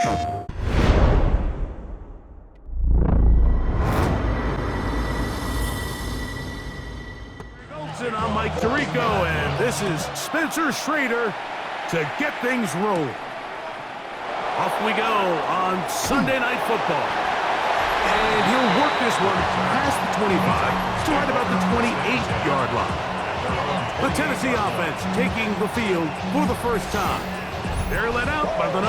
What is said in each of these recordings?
I'm Mike Tirico, and this is Spencer Schrader to get things rolling. Off we go on Sunday Night Football. And he'll work this one past the 25 to right about the 28-yard line. The Tennessee offense taking the field for the first time. They're led out by the #1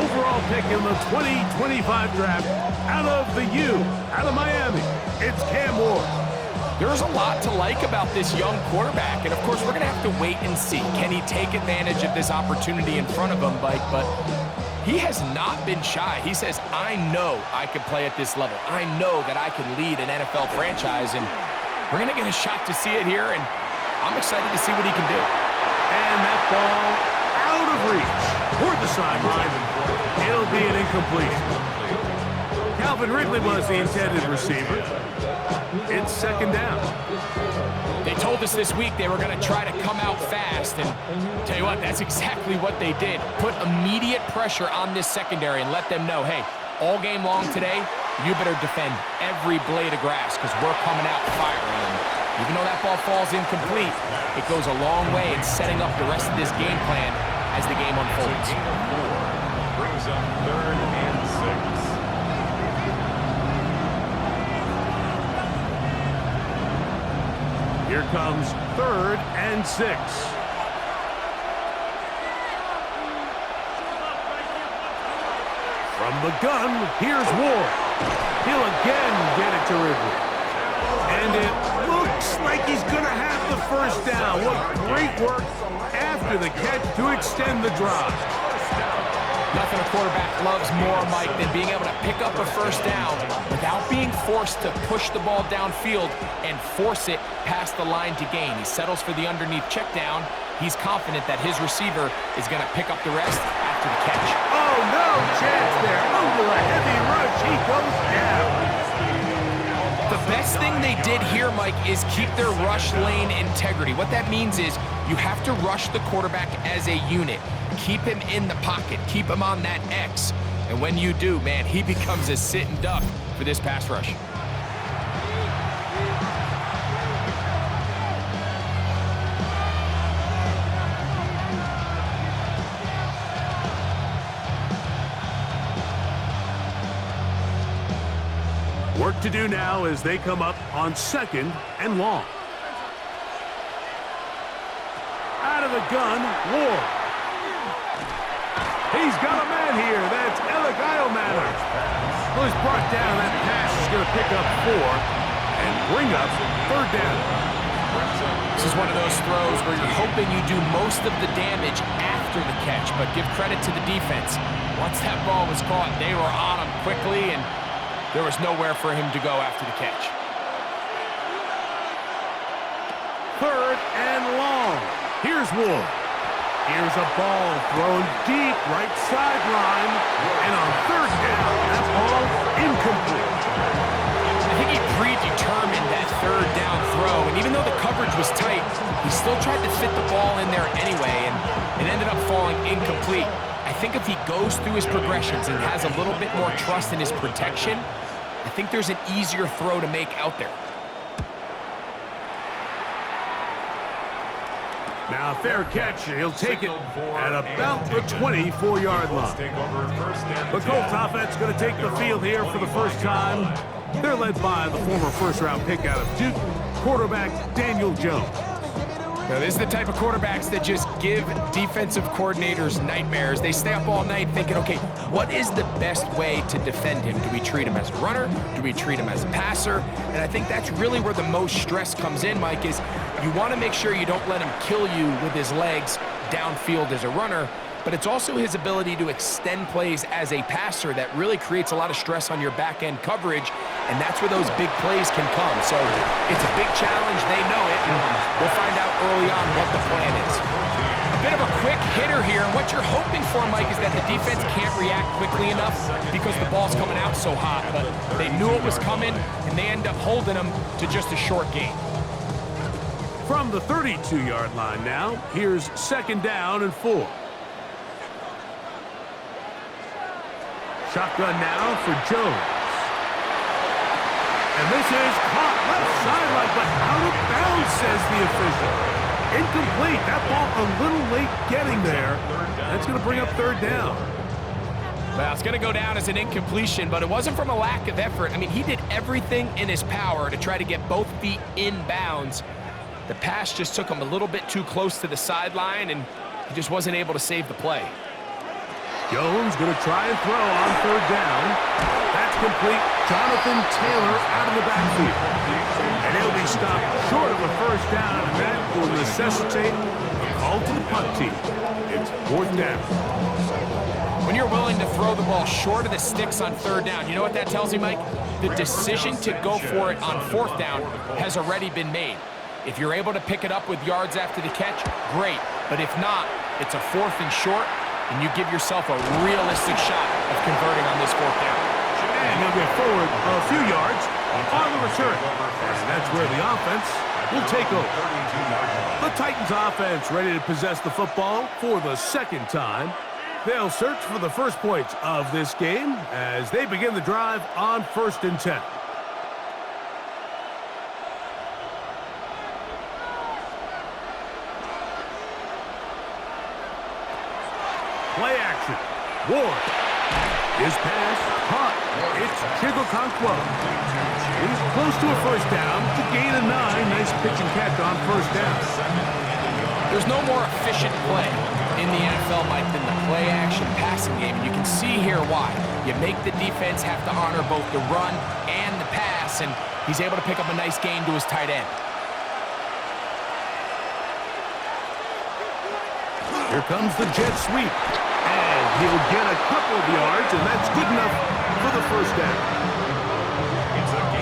overall pick in the 2025 draft out of the U, out of Miami. It's Cam Ward. There's a lot to like about this young quarterback, and of course, we're going to have to wait and see. Can he take advantage of this opportunity in front of him, Mike? But he has not been shy. He says, I know I can play at this level. I know that I can lead an NFL franchise, and we're going to get a shot to see it here, and I'm excited to see what he can do. And that ball out of reach toward the sideline. It'll be an incompletion. Calvin Ridley was the intended receiver. It's second down. They told us this week they were going to try to come out fast, and tell you what, that's exactly what they did. Put immediate pressure on this secondary and let them know, hey, all game long today, you better defend every blade of grass because we're coming out firing. And even though that ball falls incomplete, it goes a long way in setting up the rest of this game plan as the game unfolds. Brings up 3rd and 6. Here comes 3rd and 6. From the gun, here's Ward. He'll again get it to Ridley. And it looks like he's going to have the first down. What great work after the catch to extend the drive. Nothing a quarterback loves more, Mike, than being able to pick up a first down without being forced to push the ball downfield and force it past the line to gain. He settles for the underneath check down. He's confident that his receiver is going to pick up the rest after the catch. Oh, no chance there. Under a heavy rush, he goes down. The best thing they did here, Mike, is keep their rush lane integrity. What that means is you have to rush the quarterback as a unit. Keep him in the pocket. Keep him on that X. And when you do, man, he becomes a sitting duck for this pass rush. Work to do now as they come up on 2nd and long. Out of the gun, Ward. He's got a man here. That's Alec Eilmaner. Well, he's brought down. That pass is going to pick up 4 and bring up 3rd down. This is one of those throws where you're hoping you do most of the damage after the catch, but give credit to the defense. Once that ball was caught, they were on him quickly, and there was nowhere for him to go after the catch. 3rd and long. Here's Ward. Here's a ball thrown deep right sideline. And on 3rd down, that ball incomplete. I think he predetermined that 3rd down throw. And even though the coverage was tight, he still tried to fit the ball in there anyway. And it ended up falling incomplete. I think if he goes through his progressions and has a little bit more trust in his protection, I think there's an easier throw to make out there. Now, fair catch, and he'll take it at about the 24-yard line. The Colts offense going to take the field here for the first time. They're led by the former first-round pick out of Duke, quarterback Daniel Jones. Now, this is the type of quarterbacks that just give defensive coordinators nightmares. They stay up all night thinking, okay, what is the best way to defend him? Do we treat him as a runner? Do we treat him as a passer? And I think that's really where the most stress comes in, Mike, is you want to make sure you don't let him kill you with his legs downfield as a runner, but it's also his ability to extend plays as a passer that really creates a lot of stress on your back-end coverage, and that's where those big plays can come. So it's a big challenge. They know it, and we'll find out early on what the plan is. A bit of a quick hitter here, and what you're hoping for, Mike, is that the defense can't react quickly enough because the ball's coming out so hot, but they knew it was coming, and they end up holding them to just a short gain. From the 32-yard line now, here's 2nd down and 4. Shotgun now for Jones. And this is caught left sideline, but out of bounds, says the official. Incomplete. That ball a little late getting there. That's going to bring up third down. Well, it's going to go down as an incompletion, but it wasn't from a lack of effort. I mean, he did everything in his power to try to get both feet in bounds. The pass just took him a little bit too close to the sideline, and he just wasn't able to save the play. Jones going to try and throw on third down. That's complete. Jonathan Taylor out of the backfield. And he'll be stopped short of a first down, and that will necessitate a call to the punt team. It's fourth down. When you're willing to throw the ball short of the sticks on third down, you know what that tells me, Mike? The decision to go for it on fourth down has already been made. If you're able to pick it up with yards after the catch, great. But if not, it's a fourth and short, and you give yourself a realistic shot of converting on this fourth down. And he'll get forward a few yards on the return. And that's where the offense will take over. The Titans offense ready to possess the football for the second time. They'll search for the first points of this game as they begin the drive on 1st and 10. Play action. Ward. His pass caught. It's Chigokonkwo. He's close to a first down to gain a 9. Nice pitch and catch on first down. There's no more efficient play in the NFL, Mike, than the play-action passing game. And you can see here why. You make the defense have to honor both the run and the pass, and he's able to pick up a nice gain to his tight end. Here comes the jet sweep. And he'll get a couple of yards, and that's good enough for the first down.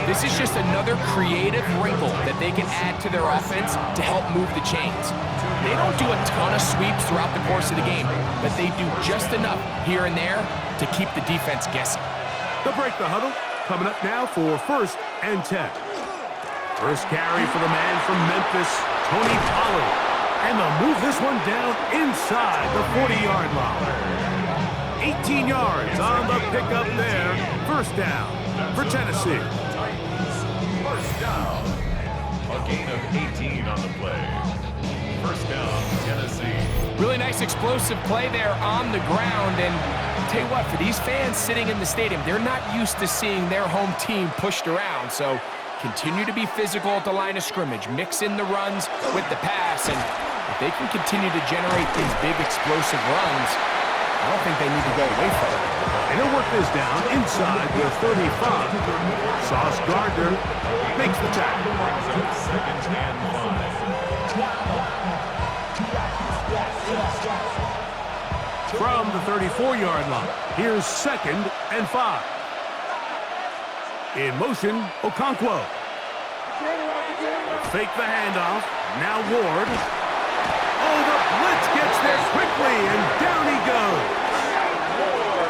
This is just another creative wrinkle that they can add to their offense to help move the chains. They don't do a ton of sweeps throughout the course of the game, but they do just enough here and there to keep the defense guessing. They'll break the huddle. Coming up now for 1st and 10. First carry for the man from Memphis, Tony Pollard. And they'll move this one down inside the 40-yard line. 18 yards on the pickup there. First down for Tennessee. First down. A gain of 18 on the play. First down, Tennessee. Really nice explosive play there on the ground. And I'll tell you what, for these fans sitting in the stadium, they're not used to seeing their home team pushed around. So continue to be physical at the line of scrimmage. Mix in the runs with the pass. And if they can continue to generate these big explosive runs, I don't think they need to go away from it. And he'll work this down inside the 35. Sauce Gardner makes the tackle. Second and 5. From the 34-yard line, here's 2nd and 5. In motion, Okonkwo. Fake the handoff. Now Ward. Oh, the blitz gets there quickly, and down he goes.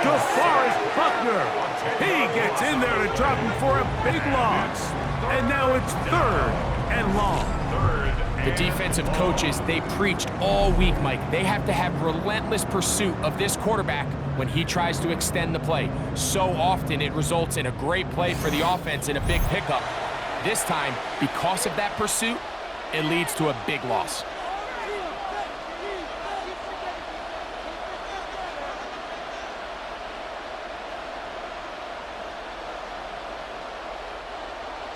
DeForest Buckner. He gets in there to drop him for a big loss. And now it's 3rd and long. The defensive coaches, they preached all week, Mike. They have to have relentless pursuit of this quarterback when he tries to extend the play. So often it results in a great play for the offense and a big pickup. This time, because of that pursuit, it leads to a big loss.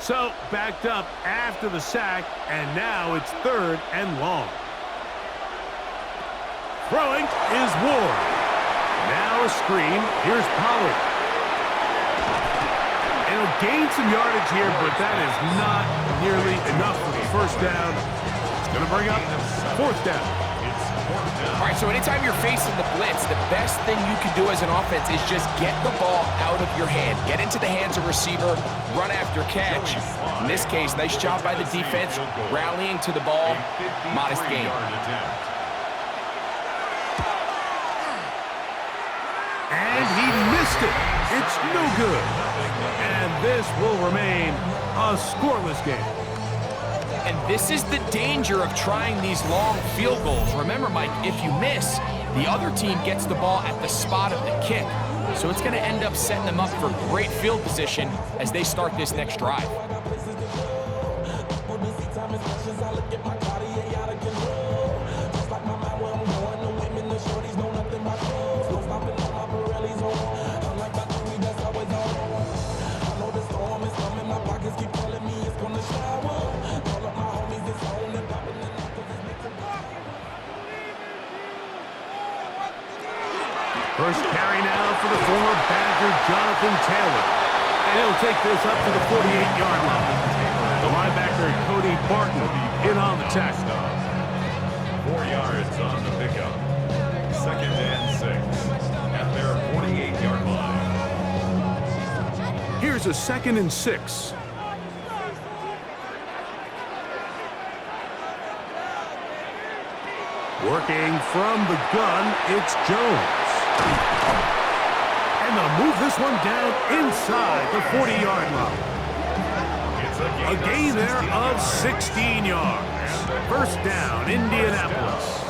So, backed up after the sack, and now it's 3rd and long. Throwing is Ward. Now a screen. Here's Pollard. And he'll gain some yardage here, but that is not nearly enough for the first down. It's going to bring up 4th down. All right, so anytime you're facing the blitz, the best thing you can do as an offense is just get the ball out of your hand. Get into the hands of receiver, run after catch. In this case, nice job by the defense, rallying to the ball, modest gain. And he missed it. It's no good. And this will remain a scoreless game. And this is the danger of trying these long field goals. Remember, Mike, if you miss, the other team gets the ball at the spot of the kick. So it's going to end up setting them up for great field position as they start this next drive. First carry now for the former Badger, Jonathan Taylor. And he'll take this up to the 48-yard line. The linebacker, Cody Barton, in on the tackle. 4 yards on the pickup. 2nd and 6 at their 48-yard line. Here's a 2nd and 6. Working from the gun, it's Jones. And they'll move this one down inside the 40-yard line. A gain there of 16 yards. First down, Indianapolis.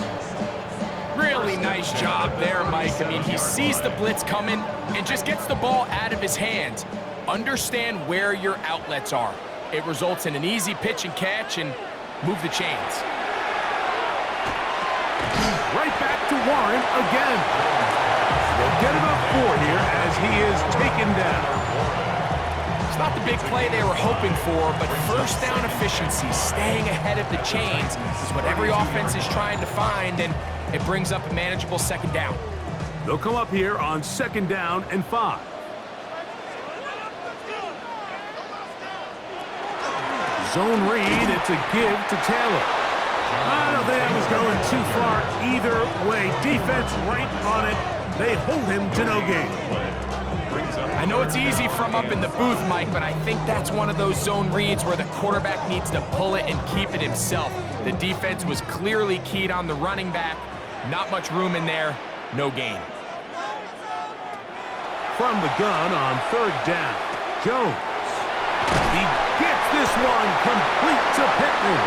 Really nice job there, Mike. I mean, he sees the blitz coming and just gets the ball out of his hands. Understand where your outlets are. It results in an easy pitch and catch and move the chains. Right back to Warren again. They'll get about 4 here as he is taken down. It's not the big play they were hoping for, but first down efficiency, staying ahead of the chains, is what every offense is trying to find, and it brings up a manageable 2nd down. They'll come up here on 2nd down and 5. Zone read, it's a give to Taylor. I don't think that was going too far either way. Defense right on it. They hold him to no gain. I know it's easy from up in the booth, Mike, but I think that's one of those zone reads where the quarterback needs to pull it and keep it himself. The defense was clearly keyed on the running back. Not much room in there. No gain. From the gun on 3rd down, Jones. He gets this one complete to Pittman.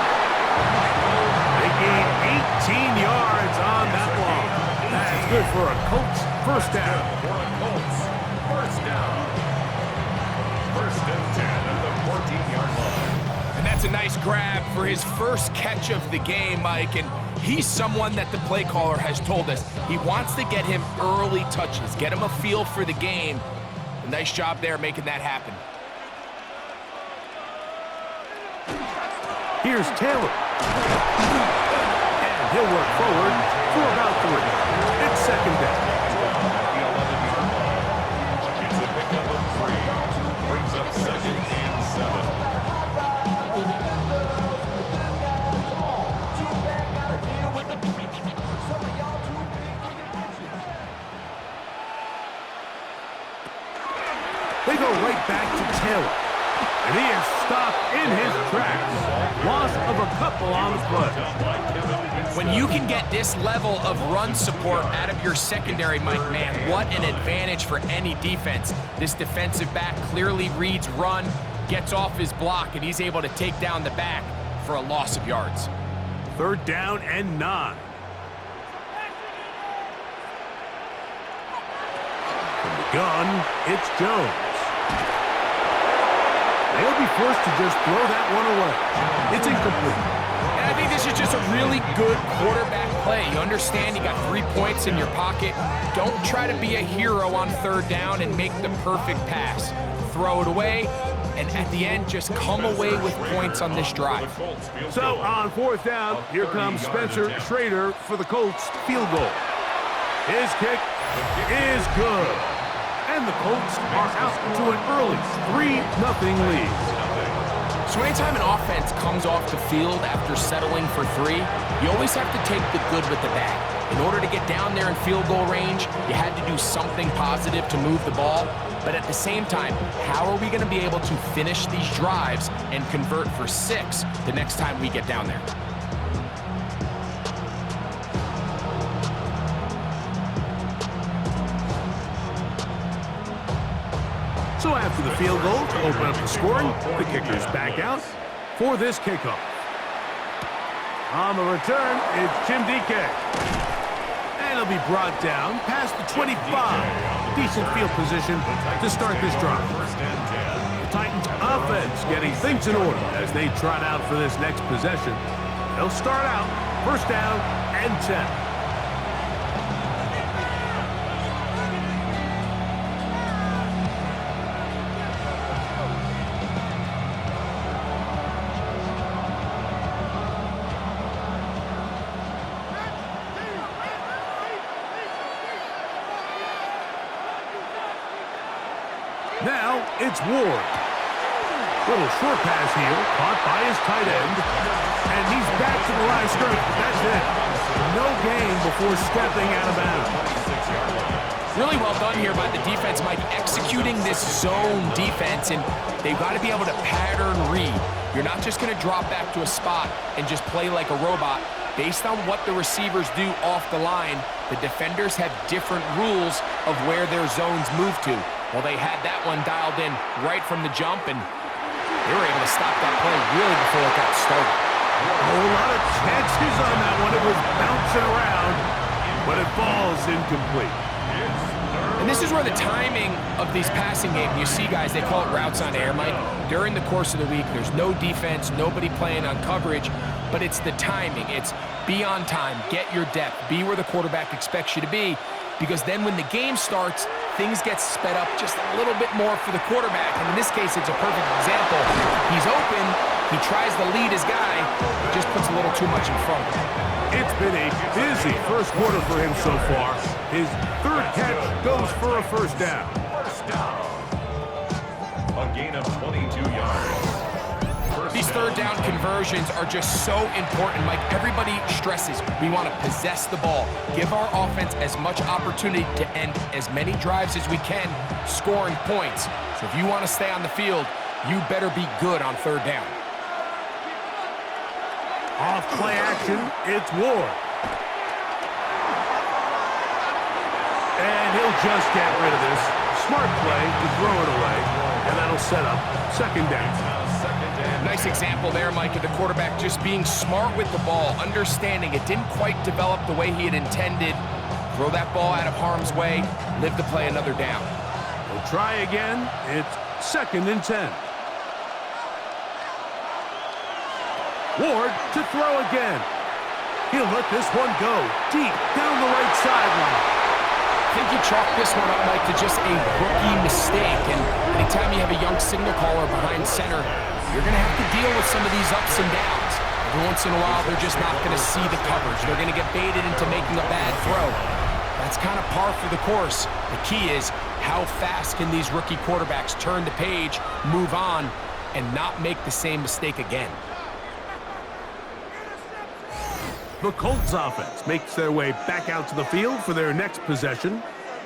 They gain 18 yards on that one. That's good for a Colts first down. First down. 1st and 10 at the 14-yard line. And that's a nice grab for his first catch of the game, Mike. And he's someone that the play caller has told us he wants to get him early touches, get him a feel for the game. A nice job there making that happen. Here's Taylor. And he'll work forward for about 3. It's 2nd down. It's a pickup of 3. Brings up 2nd and 7. They go right back to Taylor. And he is stopped in his tracks. Loss of a couple on the play. When you can get this level of run support out of your secondary, Mike, man, what an advantage for any defense. This defensive back clearly reads run, gets off his block, and he's able to take down the back for a loss of yards. 3rd down and 9. From the gun, it's Jones. They'll be forced to just throw that one away. It's incomplete. And I think this is just a really good quarterback play. You understand you got 3 points in your pocket. Don't try to be a hero on 3rd down and make the perfect pass. Throw it away, and at the end, just come away with points on this drive. So on 4th down, here comes Spencer Schrader for the Colts field goal. His kick is good. And the Colts are out to an early 3-0 lead. So anytime an offense comes off the field after settling for 3, you always have to take the good with the bad. In order to get down there in field goal range, you had to do something positive to move the ball. But at the same time, how are we going to be able to finish these drives and convert for 6 the next time we get down there? So after the field goal to open up the scoring, the kicker's back out for this kickoff. On the return, it's Jim DK. And he'll be brought down past the 25. decent field position to start this drive. First and 10. The Titans offense getting things in order as they trot out for this next possession. They'll start out first down and 10. Now it's Ward. Little short pass here, caught by his tight end. And he's back to the line of scrimmage. That's it. No gain before stepping out of bounds. Really well done here by the defense, Mike, executing this zone defense, and they've got to be able to pattern read. You're not just going to drop back to a spot and just play like a robot. Based on what the receivers do off the line, the defenders have different rules of where their zones move to. Well, they had that one dialed in right from the jump, and they were able to stop that play really before it got started. A whole lot of chances on that one. It was bouncing around, but it falls incomplete. And this is where the timing of these passing games, you see guys, they call it routes on air, Mike. During the course of the week, there's no defense, nobody playing on coverage, but it's the timing. It's be on time, get your depth, be where the quarterback expects you to be, because then when the game starts, things get sped up just a little bit more for the quarterback. And in this case, it's a perfect example. He's open, he tries to lead his guy, just puts a little too much in front of him. It's been a busy first quarter for him so far. His third catch goes for a first down. First down. A gain of 22 yards. These third down conversions are just so important, Mike. Everybody stresses we want to possess the ball, give our offense as much opportunity to end as many drives as we can, scoring points. So if you want to stay on the field, you better be good on third down. Off play action, it's Ward. And he'll just get rid of this. Smart play to throw it away, and that'll set up second down. Nice example there, Mike, of the quarterback just being smart with the ball, understanding it didn't quite develop the way he had intended. Throw that ball out of harm's way, live to play another down. We'll try again. It's second and 10. Ward to throw again. He'll let this one go deep down the right sideline. I think you chalk this one up, Mike, to just a rookie mistake. And anytime you have a young signal caller behind center, you're going to have to deal with some of these ups and downs. Every once in a while, they're just not going to see the coverage. They're going to get baited into making a bad throw. That's kind of par for the course. The key is how fast can these rookie quarterbacks turn the page, move on, and not make the same mistake again. The Colts offense makes their way back out to the field for their next possession.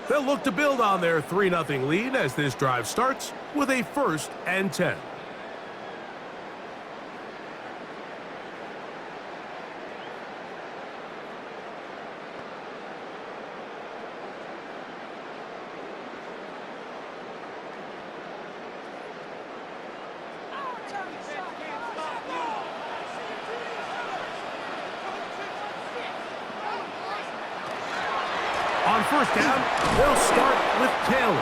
They'll look to build on their 3-0 lead as this drive starts with a first and 10. On first down, they'll start with Taylor.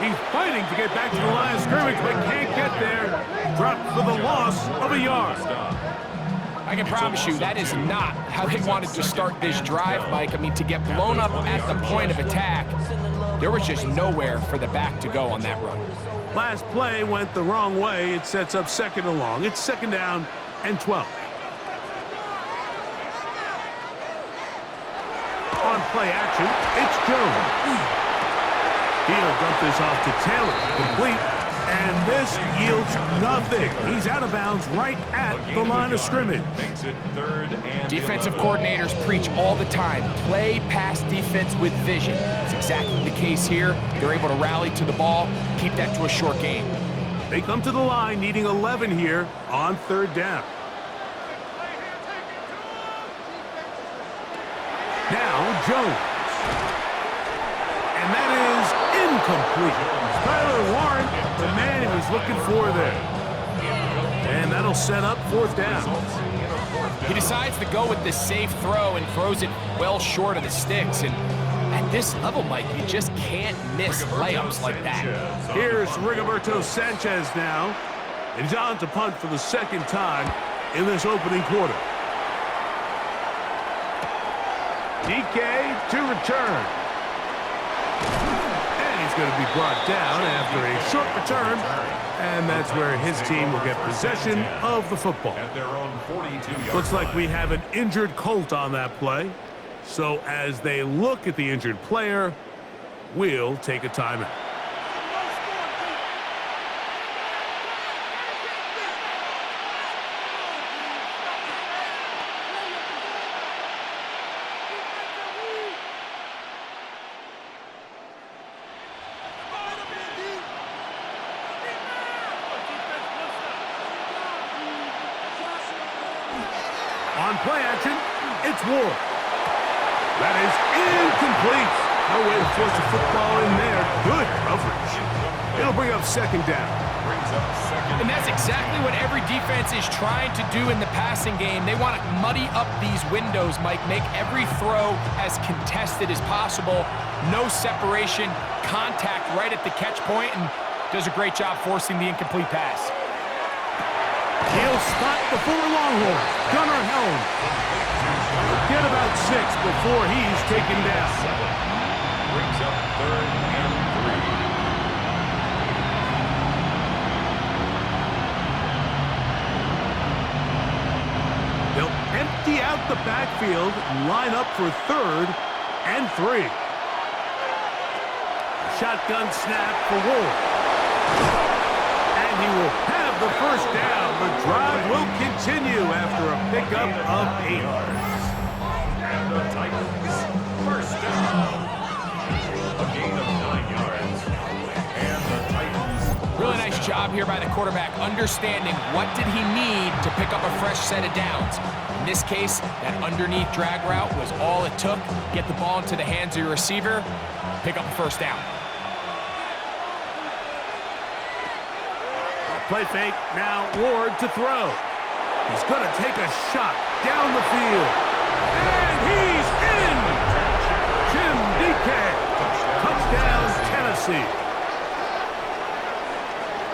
He's fighting to get back to the line of scrimmage, but can't get there. Dropped for the loss of a yard. I can promise you that is not how they wanted to start this drive, Mike. I mean, to get blown up at the point of attack, there was just nowhere for the back to go on that run. Last play went the wrong way. It sets up second and long. It's second down and 12. On play action, it's Jones. He'll dump this off to Taylor, complete, and this yields nothing. He's out of bounds right at the line of scrimmage. Makes it third and Defensive 11. coordinators preach all the time, play pass defense with vision. It's exactly the case here. They're able to rally to the ball, keep that to a short game. They come to the line needing 11 here on third down. Now Jones. And that is incomplete. Tyler Warren, the man he was looking for there. And that'll set up fourth down. He decides to go with the safe throw and throws it well short of the sticks. And at this level, Mike, you just can't miss layups like that. Here's Rigoberto Sanchez now. And he's on to punt for the second time in this opening quarter. DK to return. And he's going to be brought down after a short return. And that's where his team will get possession of the football. At their own 42-yard Looks like we line. have an injured Colt on that play. So as they look at the injured player, we'll take a timeout. On play action, it's Ward. That is incomplete. No way to force the football in there. Good coverage. It'll bring up second down. Brings up second. And that's exactly what every defense is trying to do in the passing game. They want to muddy up these windows, Mike, make every throw as contested as possible. No separation, contact right at the catch point, and does a great job forcing the incomplete pass. He'll spot the four Longhorns. Gunnar Helm. Get about 6 before he's taken down. Brings up third and 3. They'll empty out the backfield and line up for third and 3. Shotgun snap for Ward. And he will have the first down. The drive will continue after a pickup of 8. And the Titans, first down. A gain of 9 yards. And the Titans. Really nice job here by the quarterback, understanding what did he need to pick up a fresh set of downs. In this case, that underneath drag route was all it took. Get the ball into the hands of your receiver, pick up a first down. Play fake, now Ward to throw. He's going to take a shot down the field. And he's in! Jim DK. Touchdown, Tennessee.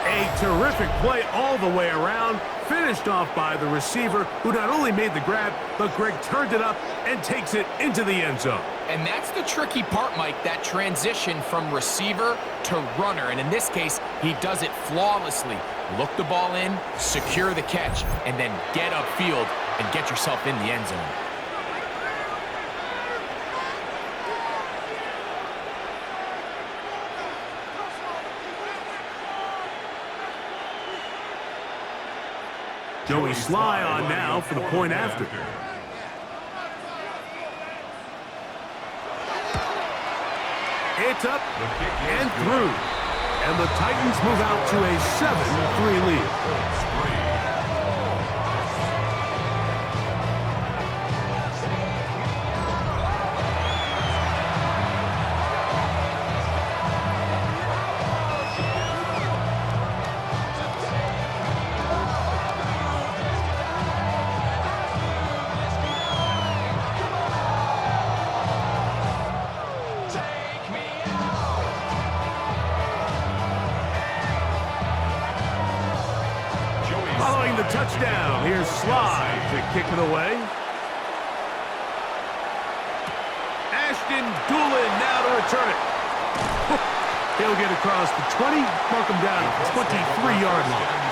A terrific play all the way around. Finished off by the receiver, who not only made the grab, but Greg turned it up and takes it into the end zone. And that's the tricky part, Mike, that transition from receiver to runner. And in this case, he does it flawlessly. Look the ball in, secure the catch, and then get upfield and get yourself in the end zone. Joey Sly on now for the point after. It's up and through. And the Titans move out to a 7-3 lead. Following the touchdown, here's Sly to kick it away. Ashton Doolin now to return it. He'll get across the 20, mark him down at the 23-yard line.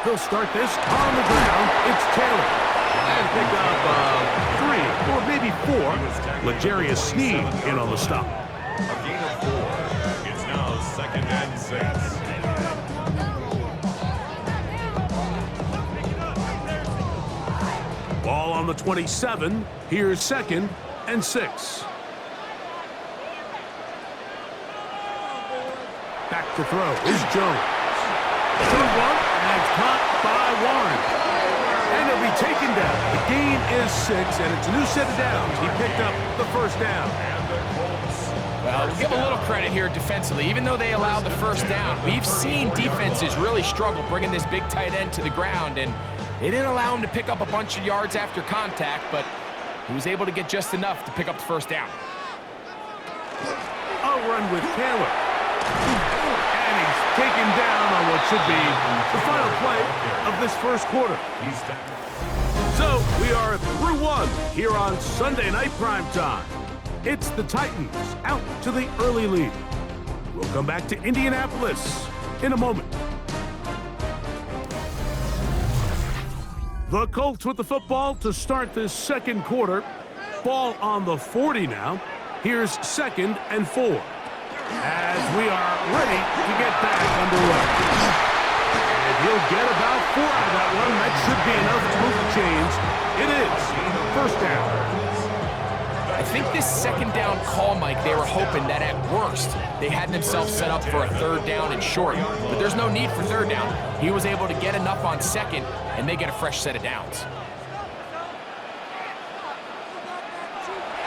He'll start this on the ground. It's Taylor. And pick up 3 or maybe 4. L'Jarius Sneed in on the stop. A gain of 4. It's now second and 6. Ball on the 27. Here's second and 6. Back to throw is Jones. 2-1, and it's caught by Warren. And he'll be taken down. The gain is 6, and it's a new set of downs. He picked up the first down. Well, give a little credit here defensively. Even though they allowed the first down, we've seen defenses really struggle bringing this big tight end to the ground, and they didn't allow him to pick up a bunch of yards after contact, but he was able to get just enough to pick up the first down. A run with Taylor. And he's taken down on what should be the final play of this first quarter. So we are through one here on Sunday Night Primetime. It's the Titans out to the early lead. We'll come back to Indianapolis in a moment. The Colts with the football to start this second quarter. Ball on the 40 now. Here's 2nd and 4. As we are ready to get back underway. And he'll get about 4 out of that one. That should be enough to move the chains. It is first down. I think this second down call, Mike, they were hoping that at worst they had themselves set up for a 3rd down and short. But there's no need for 3rd down. He was able to get enough on 2nd, and they get a fresh set of downs.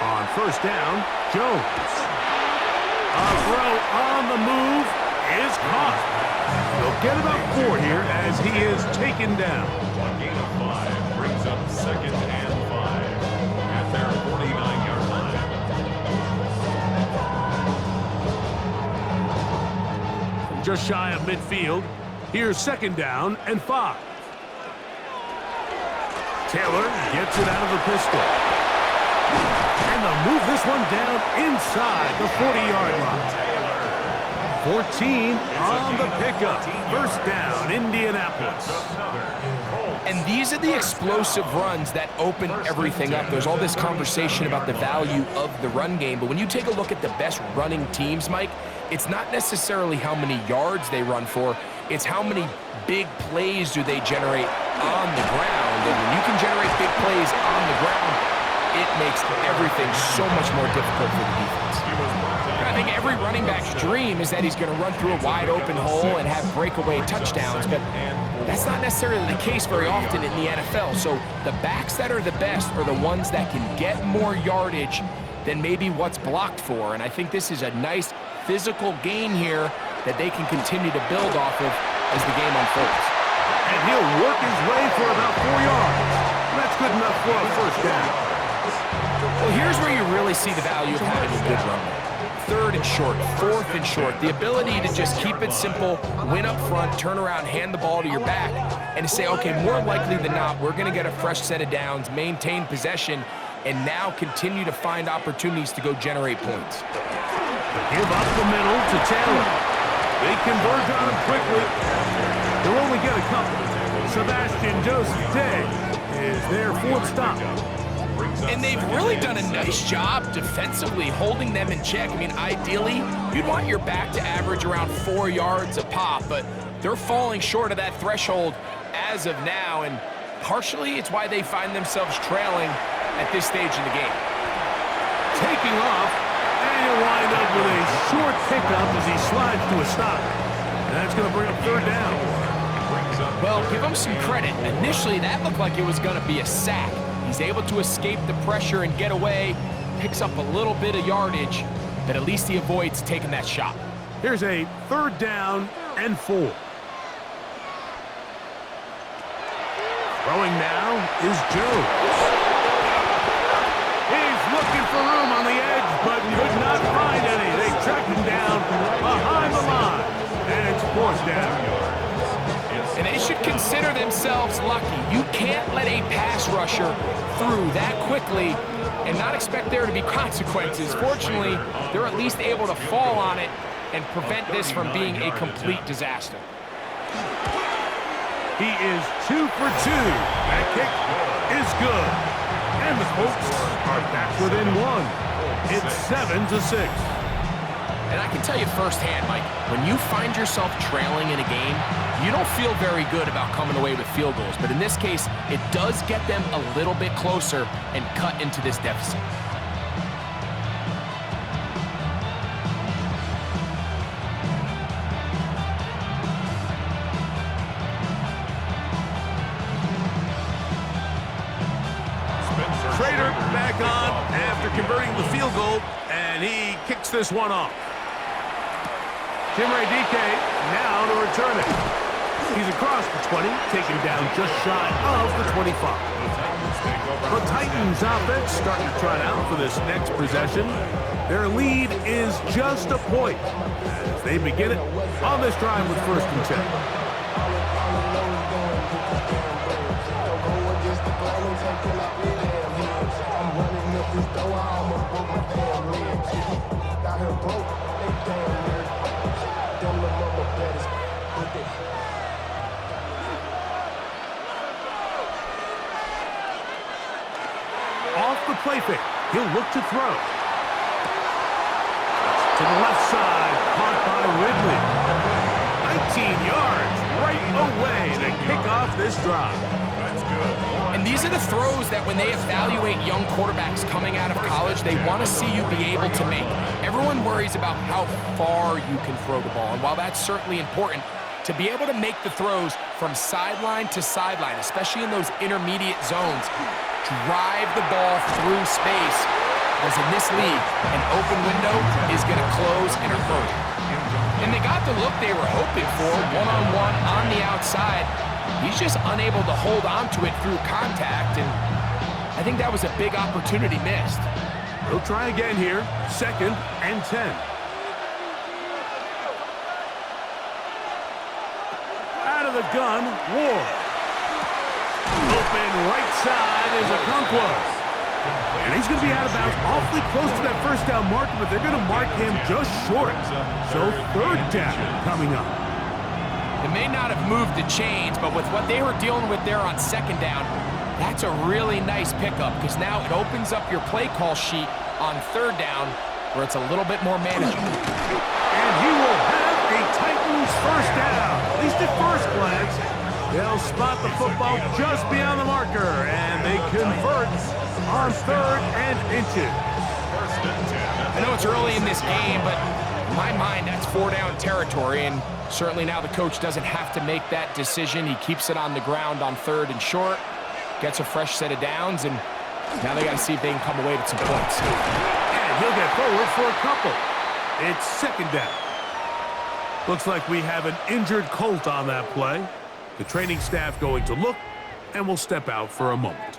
On first down, Jones. A throw on the move is caught. He'll get about 4 here as he is taken down. A gain of 5 brings up 2nd and 5 at their 49-yard line. Just shy of midfield. Here's 2nd down and 5. Taylor gets it out of the pistol. And they'll move this one down inside the 40-yard line. 14 on the pickup. First down, Indianapolis. And these are the explosive runs that open everything up. There's all this conversation about the value of the run game, but when you take a look at the best running teams, Mike, it's not necessarily how many yards they run for, it's how many big plays do they generate on the ground. And when you can generate big plays on the ground, it makes everything so much more difficult for the defense. I think every running back's dream is that he's going to run through a wide open hole and have breakaway touchdowns, but that's not necessarily the case very often in the NFL. So the backs that are the best are the ones that can get more yardage than maybe what's blocked for. And I think this is a nice physical gain here that they can continue to build off of as the game unfolds. And he'll work his way for about 4 yards. That's good enough for a first down. Well, here's where you really see the value of having a good run. 3rd and short, 4th and short. The ability to just keep it simple, win up front, turn around, hand the ball to your back, and to say, okay, more likely than not, we're going to get a fresh set of downs, maintain possession, and now continue to find opportunities to go generate points. Give up the middle to Taylor. They converge on him quickly. They'll only get a couple. Sebastian Joseph Day is their 4th stop. And they've really done a nice job defensively holding them in check. I mean, ideally, you'd want your back to average around 4 yards a pop, but they're falling short of that threshold as of now, and partially it's why they find themselves trailing at this stage in the game. Taking off, and he'll wind up with a short pickup as he slides to a stop. And that's going to bring up 3rd down. Well, give him some credit. Initially, that looked like it was going to be a sack. He's able to escape the pressure and get away, picks up a little bit of yardage, but at least he avoids taking that shot. Here's a 3rd down and 4. Throwing now is Jones. He's looking for room on the edge, but could not find any. They tracked him down behind the line, and it's 4th down. And they should consider themselves lucky. You can't let a pass rusher through that quickly and not expect there to be consequences. Fortunately, they're at least able to fall on it and prevent this from being a complete disaster. He is 2 for 2. That kick is good. And the Colts are back within 1. It's 7-6. And I can tell you firsthand, Mike, when you find yourself trailing in a game, you don't feel very good about coming away with field goals. But in this case, it does get them a little bit closer and cut into this deficit. picks this one off. Jimmy DK now to return it. He's across the 20, taken down just shy of the 25. The Titans offense starting to try out for this next possession. Their lead is just a point as they begin it on this drive with 1st and 10. Off the play fake, he'll look to throw. To the left side, caught by Ridley. 19 yards right away to kick off this drive. That's good. And these are the throws that when they evaluate young quarterbacks coming out of college, they want to see you be able to make. Everyone worries about how far you can throw the ball. And while that's certainly important, to be able to make the throws from sideline to sideline, especially in those intermediate zones, drive the ball through space, as in this league, an open window is going to close in a hurry. And they got the look they were hoping for, one-on-one on the outside. He's just unable to hold on to it through contact, and I think that was a big opportunity missed. He'll try again here, 2nd and 10. Out of the gun, Ward. Open right side is Okonkwo. And he's going to be out of bounds awfully close to that 1st down marker, but they're going to mark him just short. So 3rd down coming up. It may not have moved the chains, but with what they were dealing with there on 2nd down, that's a really nice pickup because now it opens up your play call sheet on 3rd down where it's a little bit more manageable. And he will have a Titans 1st down, at least at first glance. They'll spot the football just beyond the marker, and they convert on 3rd and inches. I know it's early in this game, but in my mind, that's 4-down territory, and certainly now the coach doesn't have to make that decision. He keeps it on the ground on 3rd and short, gets a fresh set of downs, and now they got to see if they can come away with some points. And he'll get forward for a couple. It's 2nd down. Looks like we have an injured Colt on that play. The training staff going to look, and will step out for a moment.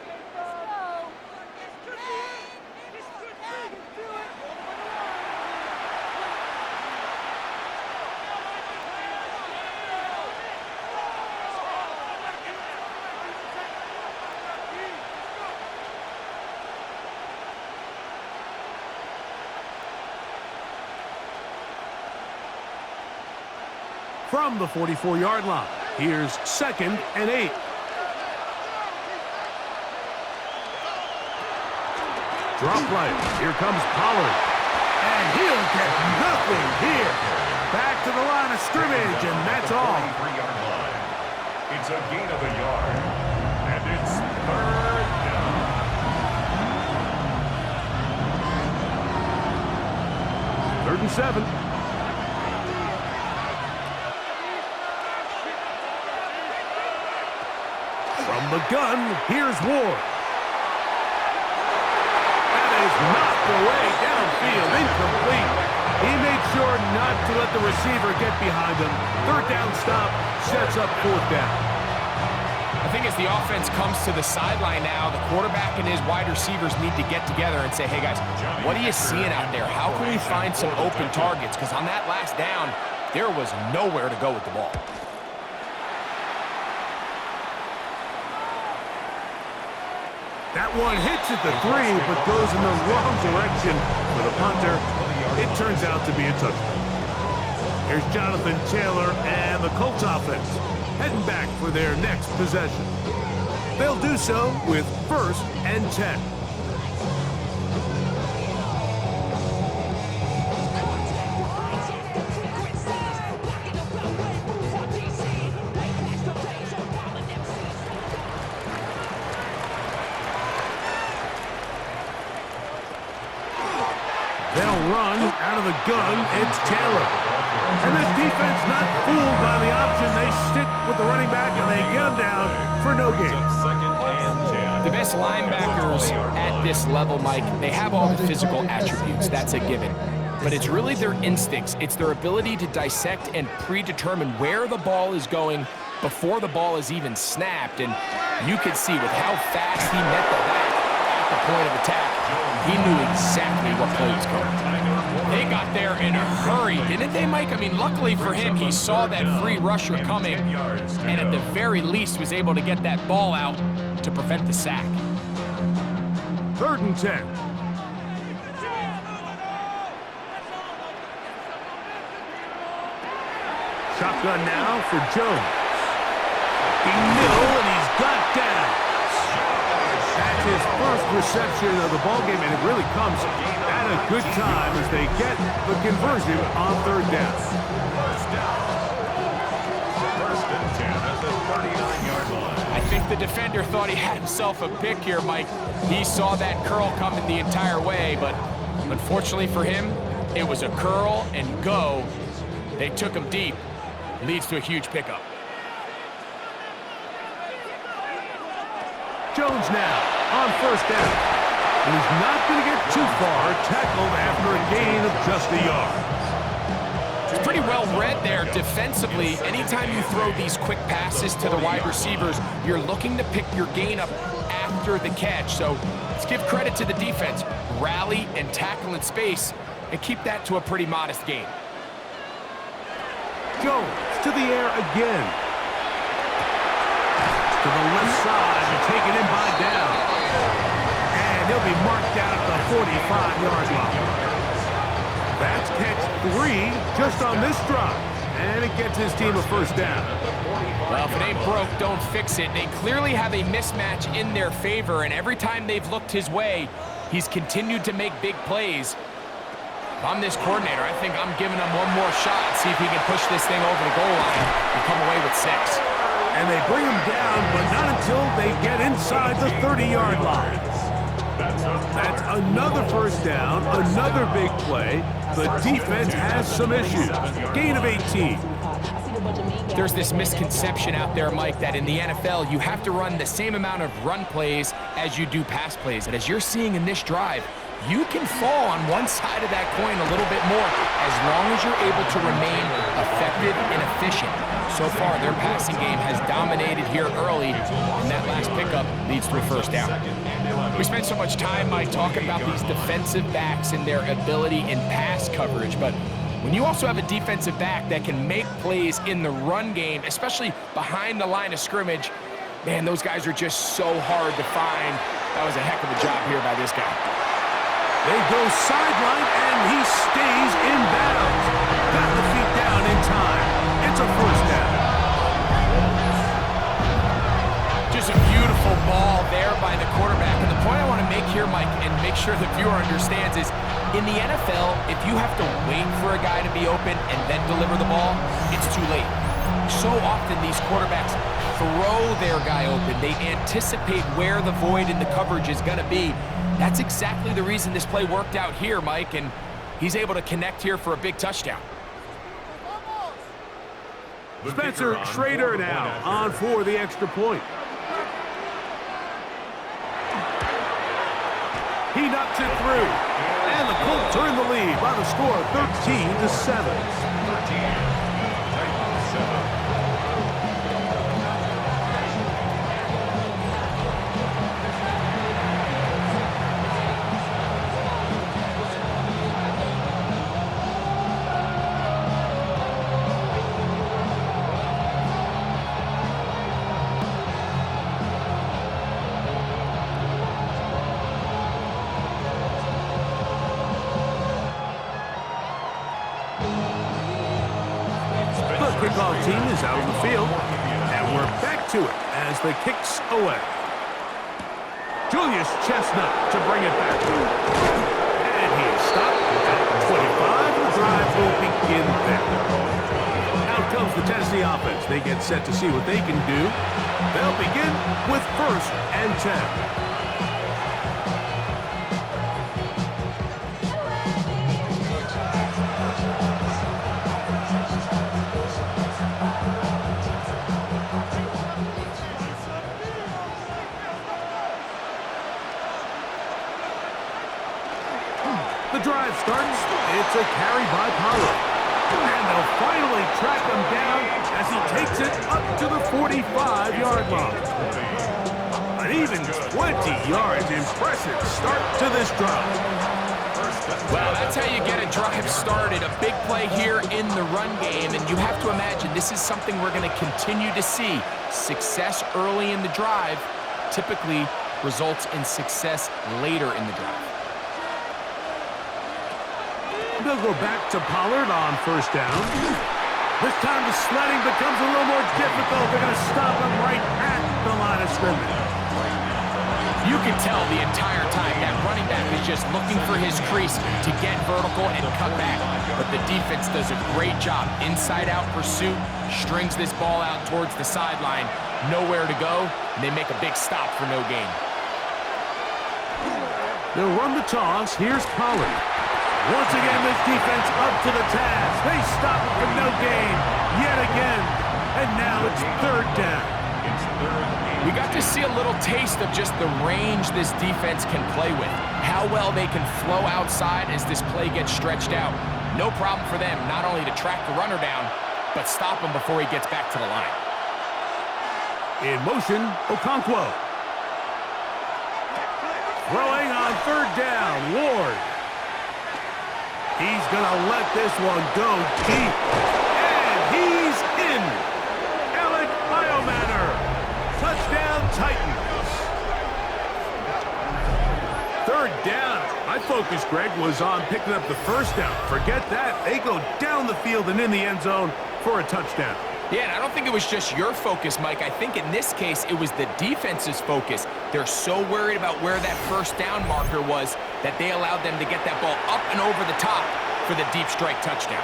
From the 44-yard line, here's 2nd and 8. Drop right. Here comes Pollard. And he'll get nothing here. Back to the line of scrimmage, and that's all. 23-yard line. It's a gain of a yard. And it's 3rd down. 3rd and 7. From the gun, here's Ward. That is knocked away downfield, incomplete. He made sure not to let the receiver get behind him. 3rd down stop sets up 4th down. I think as the offense comes to the sideline now, the quarterback and his wide receivers need to get together and say, hey guys, what are you seeing out there? How can we find some open targets? Because on that last down, there was nowhere to go with the ball. That one hits at the 3, but goes in the wrong direction for the punter. It turns out to be a touchdown. Here's Jonathan Taylor and the Colts offense heading back for their next possession. They'll do so with 1st and 10. They'll run out of the gun. It's Taylor. And this defense not fooled by the option. They stick with the running back and they get him down for no gain. 2nd and 10. The best linebackers at this level, Mike, they have all the physical attributes. That's a given. but it's really their instincts. It's their ability to dissect and predetermine where the ball is going before the ball is even snapped. And you can see with how fast he met the back at the point of attack, he knew exactly what play was coming. They got there in a hurry, didn't they, Mike? I mean, luckily for him, he saw that free rusher coming, and at the very least was able to get that ball out to prevent the sack. 3rd and 10. Shotgun now for Jones. Middle, and he's got down. That's his first reception of the ballgame, and it really comes at a good time as they get the conversion on 3rd down. First and 10 at the 39-yard line. I think the defender thought he had himself a pick here, Mike. He saw that curl coming the entire way, but unfortunately for him, it was a curl and go. They took him deep. Leads to a huge pickup. Jones now on 1st down. And he's not going to get too far, tackled after a gain of just a yard. It's pretty well read there defensively. Anytime you throw these quick passes to the wide receivers, you're looking to pick your gain up after the catch. So let's give credit to the defense. Rally and tackle in space and keep that to a pretty modest gain. Jones to the air again. To the left side and taken in by down. And he'll be marked down at the 45-yard line. That's catch 3 just on this drive. And it gets his team a 1st down. Well, if it ain't broke, don't fix it. They clearly have a mismatch in their favor, and every time they've looked his way, he's continued to make big plays. If I'm this coordinator, I think I'm giving him one more shot, see if he can push this thing over the goal line and come away with 6. And they bring him down, but not until they get inside the 30-yard line. That's another 1st down, another big play. The defense has some issues. Gain of 18. There's this misconception out there, Mike, that in the NFL, you have to run the same amount of run plays as you do pass plays. And as you're seeing in this drive, you can fall on one side of that coin a little bit more as long as you're able to remain effective and efficient. So far, their passing game has dominated here early, and that last pickup leads to a 1st down. We spent so much time, Mike, talking about these defensive backs and their ability in pass coverage, but when you also have a defensive back that can make plays in the run game, especially behind the line of scrimmage, man, those guys are just so hard to find. That was a heck of a job here by this guy. They go sideline, and he stays in bounds. Got the feet down in time. It's a 1st down. Just a beautiful ball there by the quarterback. And the point I want to make here, Mike, and make sure the viewer understands is, in the NFL, if you have to wait for a guy to be open and then deliver the ball, it's too late. So often these quarterbacks throw their guy open. They anticipate where the void in the coverage is going to be. That's exactly the reason this play worked out here, Mike, and he's able to connect here for a big touchdown. Spencer Schrader now on for the extra point. He knocks it through, and the Colts are in the lead by the score of 13-7. Kickoff team is out on the field, and we're back to it as the kick's away. Julius Chestnut to bring it back. And he is stopped at 25. The drive will begin there. Out comes the Tennessee offense. They get set to see what they can do. They'll begin with 1st and 10. The drive starts, It's a carry by Pollard. And they'll finally track him down as he takes it up to the 45-yard line. An even 20 yards. Impressive start to this drive. Well, that's how you get a drive started. A big play here in the run game, and you have to imagine this is something we're going to continue to see. Success early in the drive typically results in success later in the drive. They'll go back to Pollard on first down. This time the sledding becomes a little more difficult. They're going to stop him right at the line of scrimmage. You can tell the entire time that running back is just looking for his crease to get vertical and cut back. But the defense does a great job. Inside-out pursuit, strings this ball out towards the sideline. Nowhere to go, and they make a big stop for no gain. They'll run the toss. Here's Pollard. Once again, this defense up to the task. They stop it for no gain yet again. And now it's third down. We got to see a little taste of just the range this defense can play with. How well they can flow outside as this play gets stretched out. No problem for them not only to track the runner down, but stop him before he gets back to the line. In motion, Okonkwo. Throwing on third down, Ward. He's going to let this one go deep. And he's in. Alec Biomanor. Touchdown, Titans. Third down. My focus, Greg, was on picking up the first down. Forget that. They go down the field and in the end zone for a touchdown. Yeah, and I don't think it was just your focus, Mike. I think in this case, it was the defense's focus. They're so worried about where that first down marker was that they allowed them to get that ball up and over the top for the deep strike touchdown.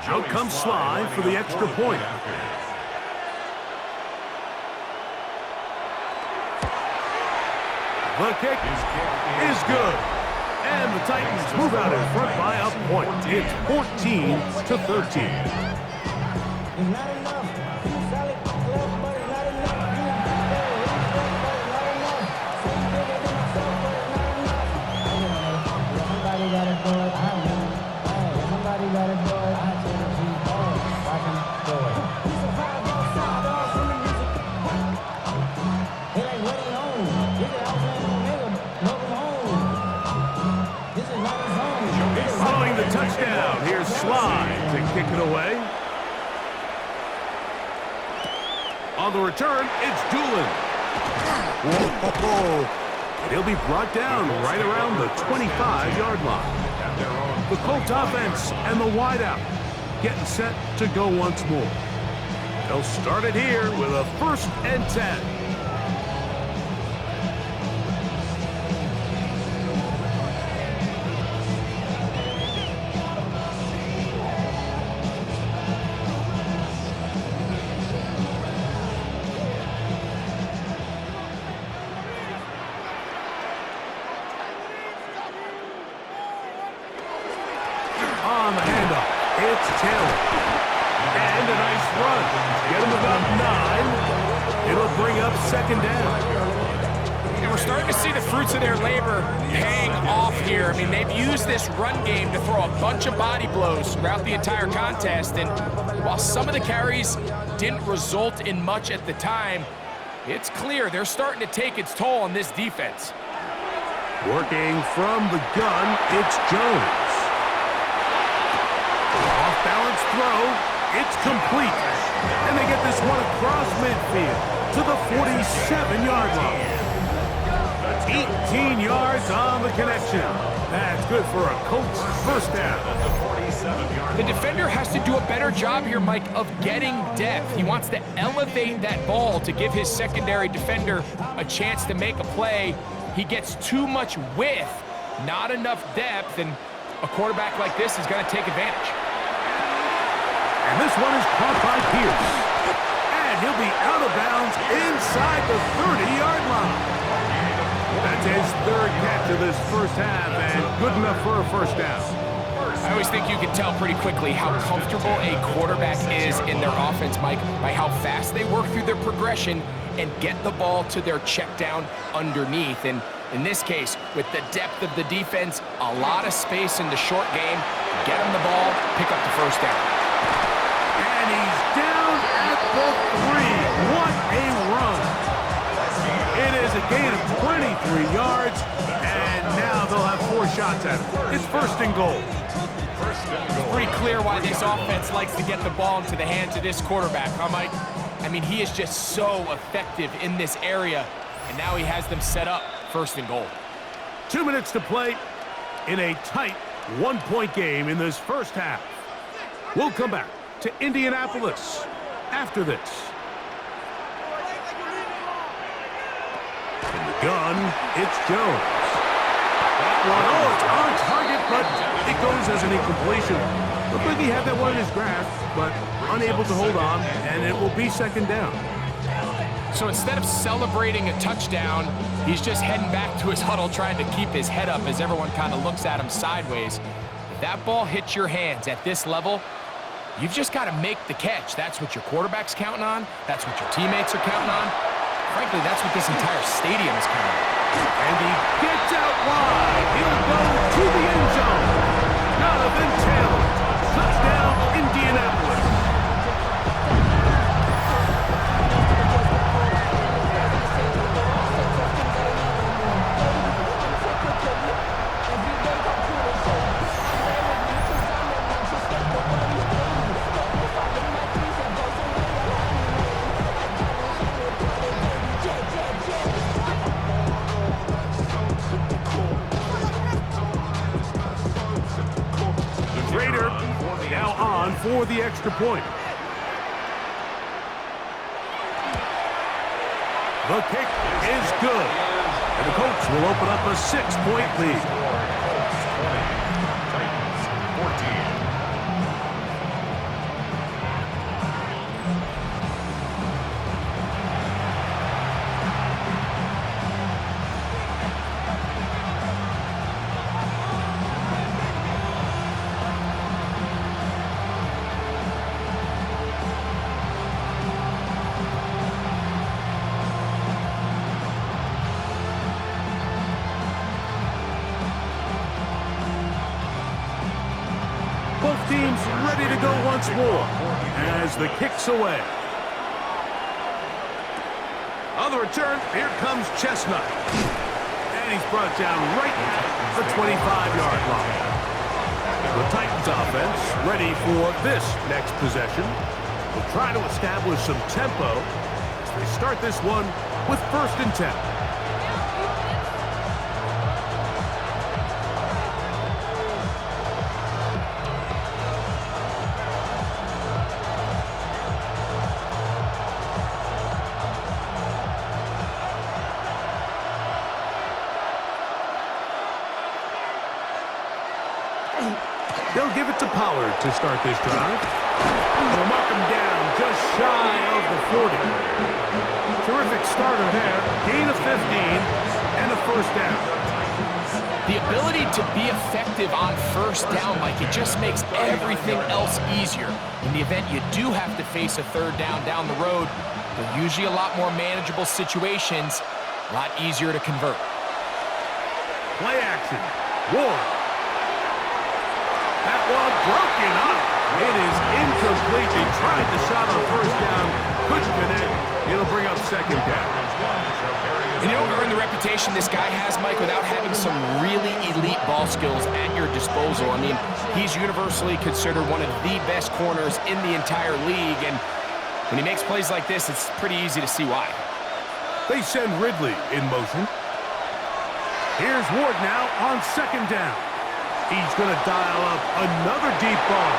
Out comes Sly for the extra point. The kick is good. And the Titans move out in front by a point. It's 14-13. Following the touchdown, here's Sly to kick it away. On the return, it's Doolin. Whoa. He'll be brought down right around the 25-yard line. The Colts offense and the wideout getting set to go once more. They'll start it here with a 1st and 10. On the handoff, it's Taylor. And a nice run. Get him about 9. It'll bring up 2nd down. And we're starting to see the fruits of their labor paying off here. I mean, they've used this run game to throw a bunch of body blows throughout the entire contest. And while some of the carries didn't result in much at the time, it's clear they're starting to take its toll on this defense. Working from the gun, it's Jones. Off-balance throw, it's complete. And they get this one across midfield to the 47-yard line. 18 yards on the connection. That's good for a Colts 1st down. The defender has to do a better job here, Mike, of getting depth. He wants to elevate that ball to give his secondary defender a chance to make a play. He gets too much width, not enough depth, and a quarterback like this is going to take advantage. And this one is caught by Pierce. And he'll be out of bounds inside the 30-yard line. That's his 3rd catch of this 1st half, and good enough for a 1st down. I always think you can tell pretty quickly how comfortable a quarterback is in their offense, Mike, by how fast they work through their progression and get the ball to their check down underneath. And in this case, with the depth of the defense, a lot of space in the short game, get him the ball, pick up the first down. And he's down at the 3. What a run. It is a gain of 23 yards, and now they'll have 4 shots at it. It's first and goal. It's pretty clear why this offense likes to get the ball into the hands of this quarterback, huh, Mike? I mean, he is just so effective in this area, and now he has them set up first and goal. 2 minutes to play in a tight 1-point game in this first half. We'll come back to Indianapolis after this. In the gun, it's Jones. That one, oh, it's on target, but it goes as an incompletion. Looked like he had that one in his grasp, but unable to hold on, and it will be second down. So instead of celebrating a touchdown, he's just heading back to his huddle trying to keep his head up as everyone kind of looks at him sideways. If that ball hits your hands at this level, you've just got to make the catch. That's what your quarterback's counting on. That's what your teammates are counting on. Frankly, that's what this entire stadium is counting on. And he gets out wide. He'll go to the end zone. Jonathan Taylor. Touchdown, Indianapolis. For the extra point. The kick is good. And the Colts will open up a 6-point lead. Both teams ready to go once more as the kick's away. On the return, here comes Chestnut. And he's brought down right at the 25-yard line. The Titans offense ready for this next possession. Will try to establish some tempo as they start this one with 1st and 10. They'll give it to Pollard to start this drive. They'll mark him down just shy of the 40. Terrific starter there. Gain of 15 and a first down. The ability to be effective on first down, Mike, it just makes everything else easier. In the event you do have to face a 3rd down the road, they're usually a lot more manageable situations, a lot easier to convert. Play action. Ward. That one broken up. It is incomplete. They tried the shot on 1st down. Couldn't connect. It'll bring up 2nd down. And you don't earn the reputation this guy has, Mike, without having some really elite ball skills at your disposal. I mean, he's universally considered one of the best corners in the entire league. And when he makes plays like this, it's pretty easy to see why. They send Ridley in motion. Here's Ward now on 2nd down. He's going to dial up another deep ball.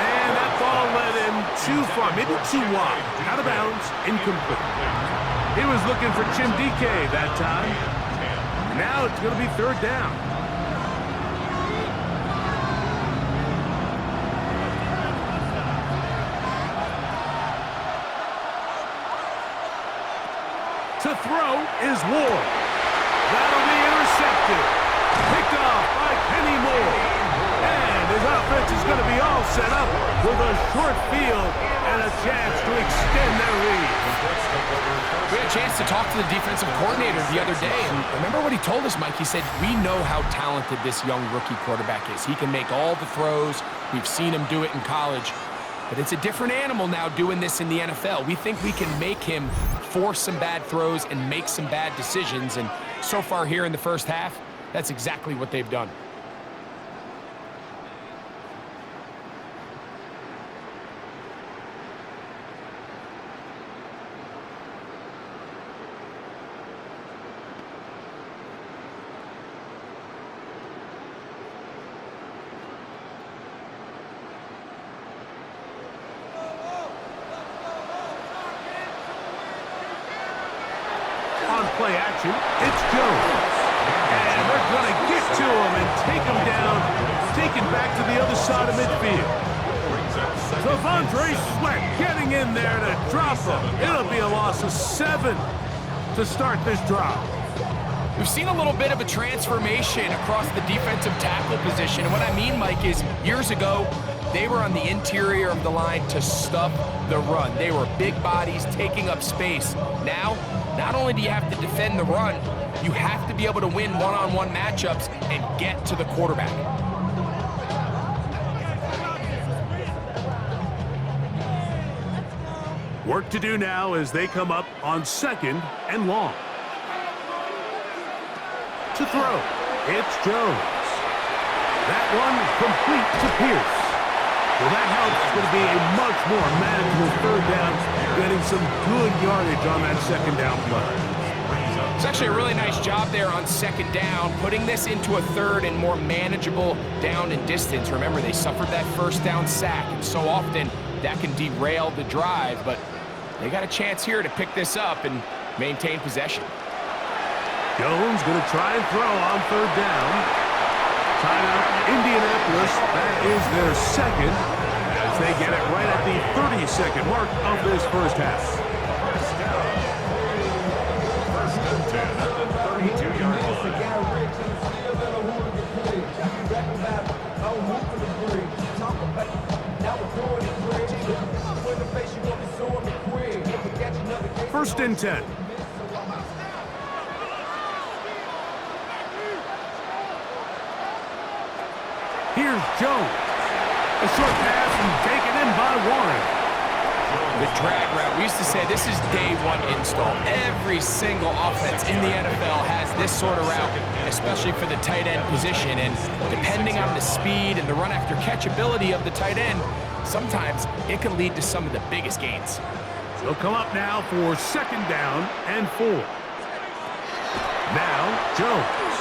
And that ball led him too far, maybe too wide. Out of bounds, incomplete. He was looking for Jim DK that time. Now it's going to be 3rd down. To throw is Ward. That'll be intercepted. Picked off by Kenny Moore. And his His offense is going to be all set up with a short field and a chance to extend their lead. We had a chance to talk to the defensive coordinator the other day, and remember what he told us, Mike? He said, we know how talented this young rookie quarterback is. He can make all the throws. We've seen him do it in college. But it's a different animal now doing this in the NFL. We think we can make him force some bad throws and make some bad decisions, and so far here in the first half, that's exactly what they've done. On play action, it's Jones. And they're going to get to him and take him down, taken back to the other side of midfield. Devondre Sweat getting in there to drop him. It'll be a loss of 7 to start this drive. We've seen a little bit of a transformation across the defensive tackle position. And what I mean, Mike, is years ago, they were on the interior of the line to stop the run. They were big bodies taking up space. Now, not only do you have to defend the run, you have to be able to win one-on-one matchups and get to the quarterback. Work to do now as they come up on 2nd and long. To throw, it's Jones. That one complete to Pierce. Well, that helps. It's going to be a much more manageable 3rd down, getting some good yardage on that 2nd down play. It's actually a really nice job there on 2nd down, putting this into a 3rd and more manageable down and distance. Remember, they suffered that 1st down sack, and so often that can derail the drive, but they got a chance here to pick this up and maintain possession. Jones going to try and throw on 3rd down. Timeout, Indianapolis. That is their 2nd as they get it right at the 30-second mark of this first half. First down. 1st and 10 at the 32-yard line. 1st and 10. Here's Jones. A short pass and taken in by Warren. The drag route, we used to say this is day 1 install. Every single offense in the NFL has this sort of route, especially for the tight end position. And depending on the speed and the run after catch ability of the tight end, sometimes it can lead to some of the biggest gains. They'll come up now for 2nd down and 4. Now, Jones.